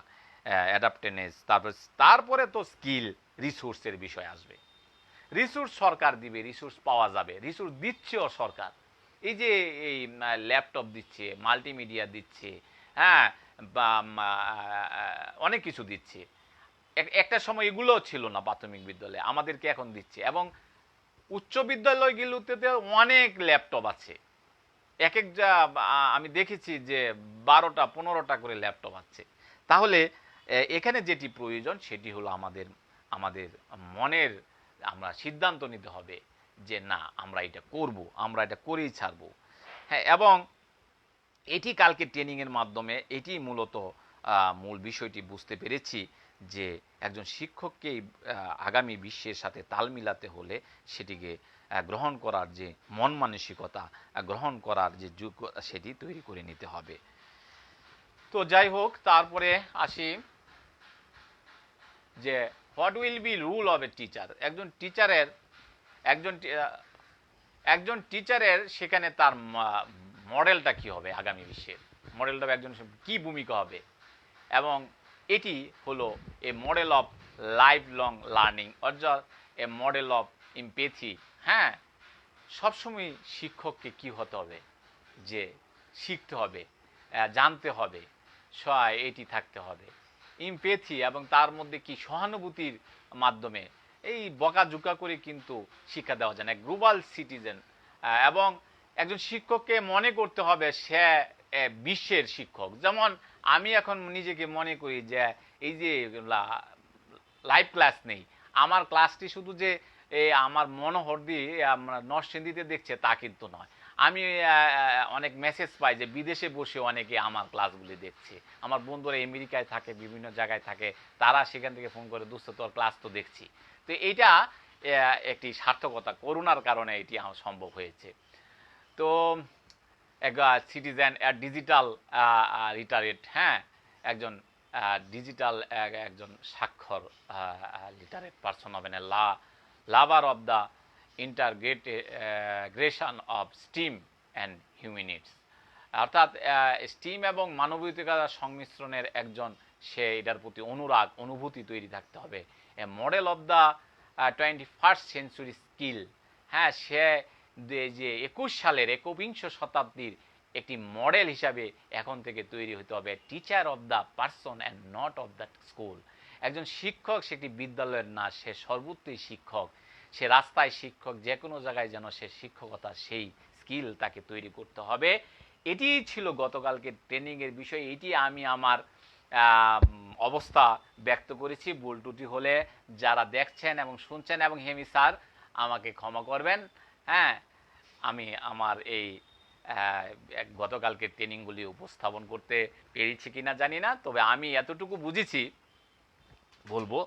অ্যাডাপ্টেনেস, তারপরে তো স্কিল, রিসোর্সের বিষয় আসবে। রিসোর্স সরকার দিবে, রিসোর্স পাওয়া যাবে, রিসোর্স দিচ্ছেও সরকার। এই যে এই ল্যাপটপ দিচ্ছে, মাল্টিমিডিয়া দিচ্ছে, হ্যাঁ, বা অনেক কিছু দিচ্ছে। একটা সময় এগুলো ছিল না প্রাথমিক বিদ্যালয়ে, আমাদেরকে এখন দিচ্ছে। এবং উচ্চ বিদ্যালয়গুলোতে অনেক ল্যাপটপ আছে, এক এক আমি দেখেছি যে 12টা 15টা করে ল্যাপটপ আছে। তাহলে এখানে যেটি প্রয়োজন সেটি হলো আমাদের আমাদের মনের, আমরা সিদ্ধান্ত নিতে হবে যে না, আমরা এটা করব, আমরা এটা করেই ছাড়বো। হ্যাঁ, এবং এটি কালকে ট্রেনিংয়ের মাধ্যমে এটি মূলত মূল বিষয়টি বুঝতে পেরেছি, যে একজন শিক্ষককে আগামী বিশ্বের সাথে তাল মিলাতে হলে সেটিকে গ্রহণ করার যে মন মানসিকতা, গ্রহণ করার যে যোগ্যতা, সেটি তৈরি করে নিতে হবে। তো যাই হোক, তারপরে আসি যে what will be rule of a teacher. একজন টিচারের সেখানে তার মডেলটা কি হবে, আগামী বিশ্বের মডেলটা একজন কি ভূমিকা হবে। এবং এটি হলো a model of life long learning, অর্থাৎ এ মডেল অফ এমপ্যাথি। হ্যাঁ, সবসময় শিক্ষককে কি হতে হবে, যে শিখতে হবে, জানতে হবে, এটি থাকতে হবে এমপ্যাথি, এবং তার মধ্যে কি সহানুভূতির মাধ্যমে এই বকাঝোকা করে কিন্তু শিক্ষা দেওয়া যায় না, গ্লোবাল সিটিজেন। এবং একজন শিক্ষককে মনে করতে হবে সে বিশ্বের শিক্ষক। যেমন আমি এখন নিজেকে মনে করি যে এই যে লাইভ ক্লাস নেই, আমার ক্লাসটি শুধু যে আমার মনোহর দিয়ে আমরা নরসিংদীতে দেখছে তা কিন্তু নয়। আমি অনেক মেসেজ পাই যে বিদেশে বসে অনেকে আমার ক্লাসগুলি দেখছে, আমার বন্ধুরা আমেরিকায় থাকে, বিভিন্ন জায়গায় থাকে, তারা সেখান থেকে ফোন করে দোস্ত তোর ক্লাস তো দেখছি। তো এইটা একটি সার্থকতা, করোনার কারণে এটি সম্ভব হয়েছে। তো সিটিজেন ডিজিটাল লিটারেট, হ্যাঁ, একজন ডিজিটাল একজন স্বাক্ষর লিটারেট পারসন হবেন, lover of the integration of steam and humanities, অর্থাৎ স্টিম এবং মানবিকতার সংমিশ্রণের একজন, সে এটার প্রতি অনুরাগ, অনুভূতি তৈরি থাকতে হবে। A model of the 21st century skill, হ্যাঁ, সে যে 21 সালের, একবিংশ শতাব্দীর একটি মডেল হিসাবে এখন থেকে তৈরি হতে হবে। Teacher of the person and not of the school. একজন শিক্ষক সেটি বিদ্যালয়ের না, সে সর্বত্রই শিক্ষক, সে রাস্তায় শিক্ষক, যে কোনো জায়গায় যেন সে শিক্ষকতা, সেই স্কিল তাকে তৈরি করতে হবে। এটি ছিল গতকালকে ট্রেনিংয়ের বিষয়। এটি আমি আমার অবস্থা ব্যক্ত করেছি। ভুল ত্রুটি হলে যারা দেখছেন এবং শুনছেন, এবং হেমি স্যার আমাকে ক্ষমা করবেন। হ্যাঁ, আমি আমার এই গতকালকে ট্রেনিংগুলি উপস্থাপন করতে পেরেছি কিনা জানি না, তবে আমি এতটুকু বুঝেছি, বলবো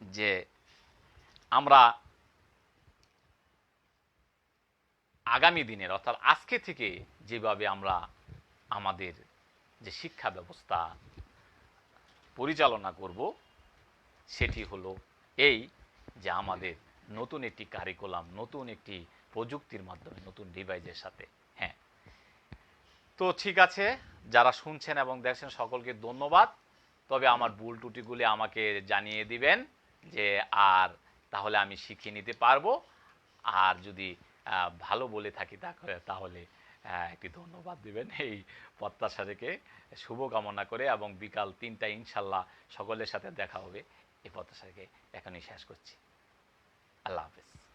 যে আমরা আগামী দিনের, অর্থাৎ আজকে থেকে যেভাবে আমরা আমাদের যে শিক্ষা ব্যবস্থা পরিচালনা করব, সেটি হলো এই যে আমাদের নতুন একটি কারিকুলাম, নতুন একটি প্রযুক্তির মাধ্যমে, নতুন ডিভাইসের সাথে। হ্যাঁ, তো ঠিক আছে, যারা শুনছেন এবং দেখছেন সকলকে ধন্যবাদ। তবে আমার ভুল ত্রুটিগুলি আমাকে জানিয়ে দিবেন, যে আর তাহলে আমি শিখিয়ে নিতে পারবো। আর যদি ভালো বলে থাকি তাহলে একটি ধন্যবাদ দিবেন এই প্রত্যাশা রেখে, শুভকামনা করে, এবং বিকাল 3টায় ইনশাল্লাহ সকলের সাথে দেখা হবে এই প্রত্যাশা রেখে এখনই শেষ করছি। আল্লাহ হাফেজ।